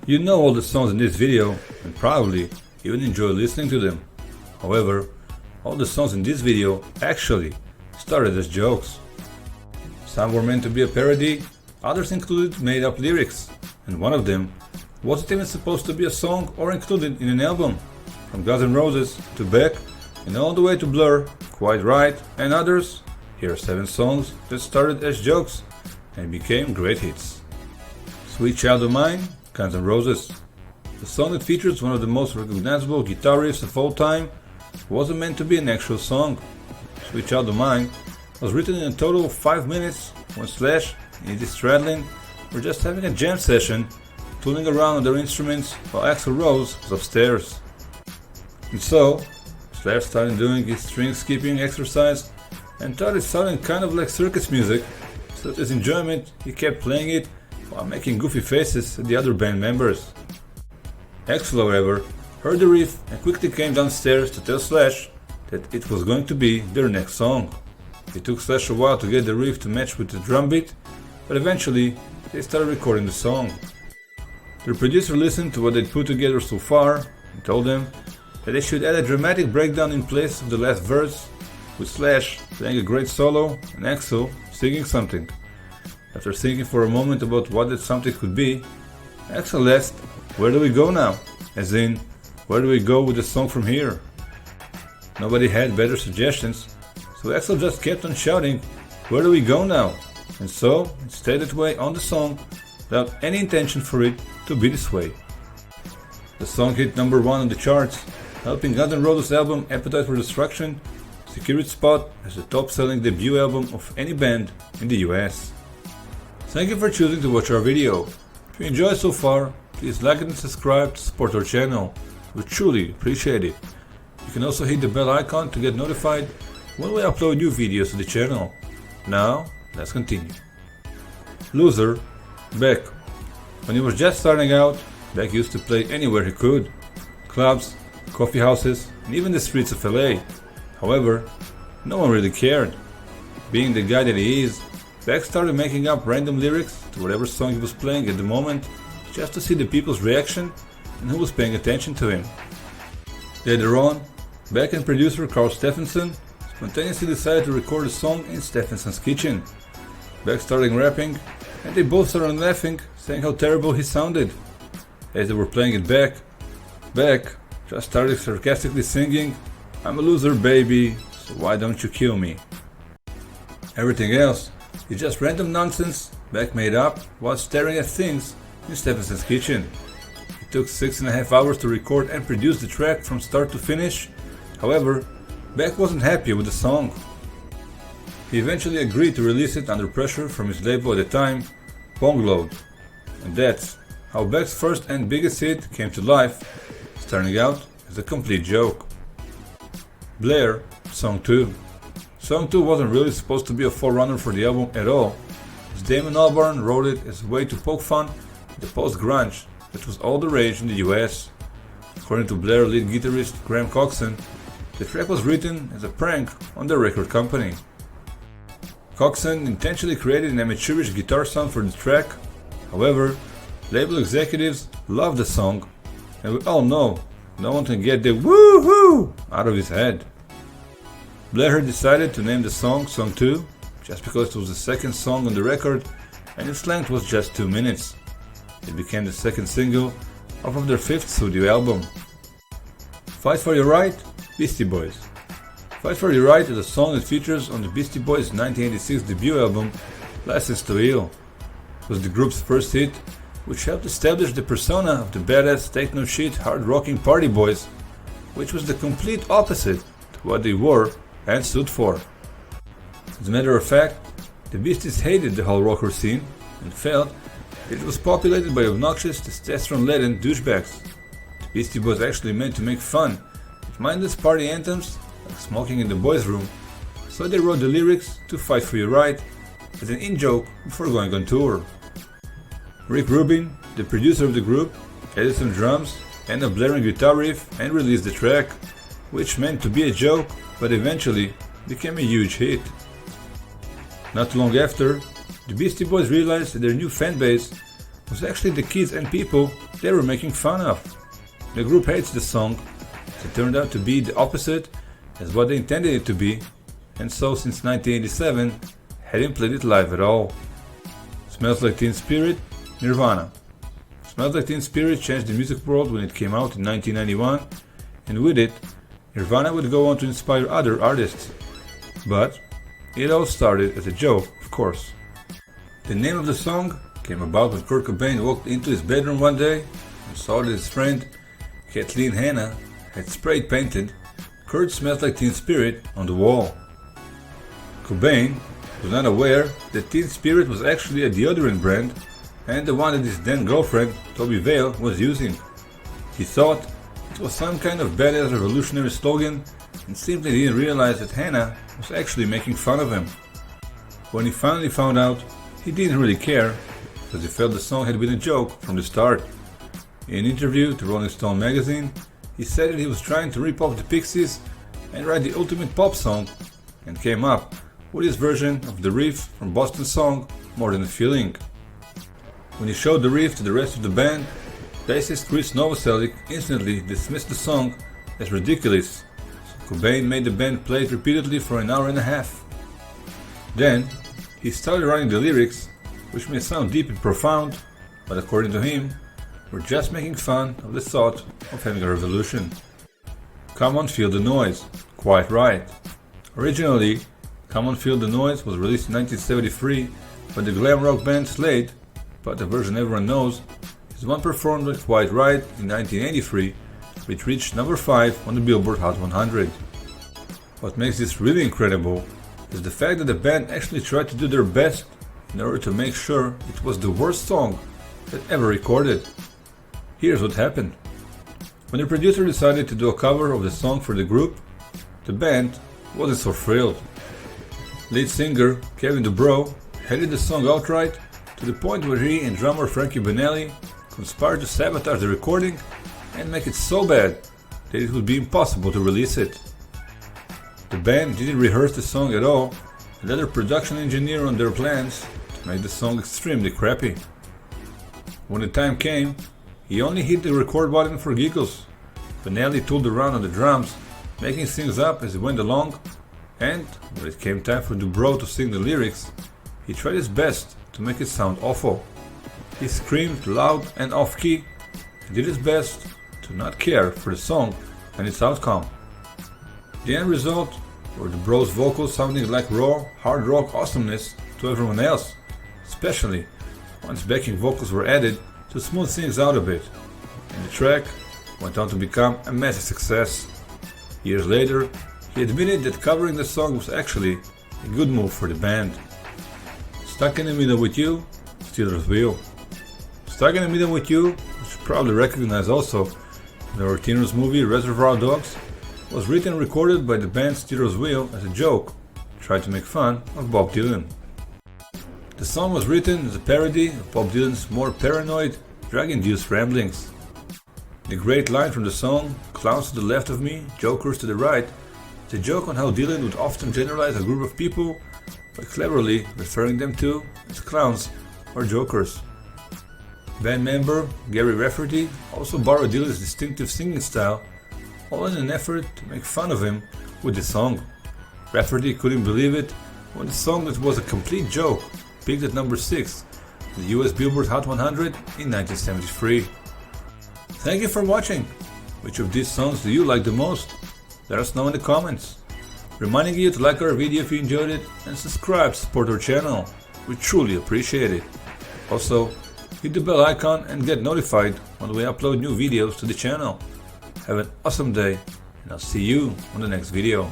You know all the songs in this video and probably even enjoy listening to them. However, all the songs in this video actually started as jokes. Some were meant to be a parody, others included made up lyrics, and one of them wasn't even supposed to be a song or included in an album. From Guns N' Roses to Beck and all the way to Blur, Quite Right and others, here are 7 songs that started as jokes and became great hits. Sweet Child of Mine, Guns N' Roses. The song that features one of the most recognizable guitar riffs of all time wasn't meant to be an actual song. Sweet Child of Mine was written in a total of 5 minutes when Slash and Eddie Stradlin were just having a jam session, tooling around on their instruments while Axl Rose was upstairs. And so, Slash started doing his string skipping exercise and thought it sounded kind of like circus music, so to his enjoyment he kept playing it while making goofy faces at the other band members. Axl, however, heard the riff and quickly came downstairs to tell Slash that it was going to be their next song. It took Slash a while to get the riff to match with the drum beat, but eventually they started recording the song. The producer listened to what they'd put together so far and told them that they should add a dramatic breakdown in place of the last verse, with Slash playing a great solo and Axl singing something. After thinking for a moment about what that something could be, Axl asked, "Where do we go now?" As in, where do we go with the song from here? Nobody had better suggestions, so Axl just kept on shouting, "Where do we go now?" And so it stayed that way on the song without any intention for it to be this way. The song hit number 1 on the charts, helping Guns N' Roses' album Appetite for Destruction secure its spot as the top-selling debut album of any band in the US. Thank you for choosing to watch our video. If you enjoyed so far, please like it and subscribe to support our channel. We truly appreciate it. You can also hit the bell icon to get notified when we upload new videos to the channel. Now, let's continue. Loser, Beck. When he was just starting out, Beck used to play anywhere he could. Clubs, coffee houses, and even the streets of LA. However, no one really cared. Being the guy that he is, Beck started making up random lyrics to whatever song he was playing at the moment, just to see the people's reaction and who was paying attention to him. Later on, Beck and producer Carl Stephenson spontaneously decided to record a song in Stephenson's kitchen. Beck started rapping, and they both started laughing, saying how terrible he sounded. As they were playing it back, Beck just started sarcastically singing, "I'm a loser, baby, so why don't you kill me?" Everything else is just random nonsense Beck made up while staring at things in Stephenson's kitchen. It took 6.5 hours to record and produce the track from start to finish. However, Beck wasn't happy with the song. He eventually agreed to release it under pressure from his label at the time, Bongload. And that's how Beck's first and biggest hit came to life, starting out as a complete joke. Blair, Song 2. Song 2 wasn't really supposed to be a forerunner for the album at all, as Damon Albarn wrote it as a way to poke fun at the post-grunge that was all the rage in the US. According to Blair lead guitarist Graham Coxon, the track was written as a prank on the record company. Coxon intentionally created an amateurish guitar sound for the track. However, label executives loved the song, and we all know no one can get the woohoo out of his head. Blair had decided to name the song Song 2 just because it was the second song on the record and its length was just 2 minutes. It became the second single off of their 5th studio album. Fight for Your Right, Beastie Boys. Fight for Your Right is a song that features on the Beastie Boys' 1986 debut album, License to Ill. It was the group's first hit, which helped establish the persona of the badass, take-no-shit, hard-rocking party boys, which was the complete opposite to what they were and stood for. As a matter of fact, the Beasties hated the whole rocker scene and felt that it was populated by obnoxious, testosterone-laden douchebags. The Beastie Boys actually meant to make fun of mindless party anthems like smoking in the boys' room, so they wrote the lyrics to Fight for Your Right as an in-joke before going on tour. Rick Rubin, the producer of the group, added some drums and a blaring guitar riff and released the track, which meant to be a joke but eventually became a huge hit. Not too long after, the Beastie Boys realized that their new fanbase was actually the kids and people they were making fun of. The group hates the song, as it turned out to be the opposite as what they intended it to be, and so since 1987 hadn't played it live at all. Smells Like Teen Spirit, Nirvana. Smells Like Teen Spirit changed the music world when it came out in 1991, and with it, Nirvana would go on to inspire other artists. But it all started as a joke, of course. The name of the song came about when Kurt Cobain walked into his bedroom one day and saw that his friend Kathleen Hanna had spray painted "Kurt Smells Like Teen Spirit" on the wall. Cobain was not aware that Teen Spirit was actually a deodorant brand and the one that his then girlfriend, Toby Vale, was using. He thought it was some kind of badass revolutionary slogan and simply didn't realize that Hannah was actually making fun of him. When he finally found out, he didn't really care, because he felt the song had been a joke from the start. In an interview to Rolling Stone magazine, he said that he was trying to rip off the Pixies and write the ultimate pop song, and came up with his version of the riff from Boston's song More Than a Feeling. When he showed the riff to the rest of the band, bassist Chris Novoselic instantly dismissed the song as ridiculous, so Cobain made the band play it repeatedly for an hour and a half. Then, he started writing the lyrics, which may sound deep and profound, but according to him, were just making fun of the thought of having a revolution. Come On Feel the Noise, quite right. Originally, Come On Feel the Noise was released in 1973 by the glam rock band Slade, but the version everyone knows is one performed by Quite Right in 1983, which reached number 5 on the Billboard Hot 100. What makes this really incredible is the fact that the band actually tried to do their best in order to make sure it was the worst song that ever recorded. Here's what happened. When the producer decided to do a cover of the song for the group, the band wasn't so thrilled. Lead singer Kevin DuBrow hated the song outright, to the point where he and drummer Frankie Banali conspired to sabotage the recording and make it so bad that it would be impossible to release it. The band didn't rehearse the song at all and let their production engineer on their plans to make the song extremely crappy. When the time came, he only hit the record button for giggles. Banali tooled around on the drums, making things up as he went along, and when it came time for DuBrow to sing the lyrics, he tried his best to make it sound awful. He screamed loud and off-key and did his best to not care for the song and its outcome. The end result were DuBrow's vocals sounding like raw, hard rock awesomeness to everyone else, especially once backing vocals were added to smooth things out a bit, and the track went on to become a massive success. Years later, he admitted that covering the song was actually a good move for the band. Stuck in the Middle with You, Steelers Wheel. Stuck in the Middle with You, which you probably recognize also from the Tarantino's movie Reservoir Dogs, was written and recorded by the band Steelers Wheel as a joke, tried to make fun of Bob Dylan. The song was written as a parody of Bob Dylan's more paranoid, drug-induced ramblings. The great line from the song, "Clowns to the left of me, jokers to the right," is a joke on how Dylan would often generalize a group of people by cleverly referring them to as clowns or jokers. Band member Gary Rafferty also borrowed Dylan's distinctive singing style, all in an effort to make fun of him with the song. Rafferty couldn't believe it when the song that was a complete joke peaked at number 6 on the US Billboard Hot 100 in 1973. Thank you for watching. Which of these songs do you like the most? Let us know in the comments. Reminding you to like our video if you enjoyed it and subscribe to support our channel. We truly appreciate it. Also, hit the bell icon and get notified when we upload new videos to the channel. Have an awesome day, and I'll see you on the next video.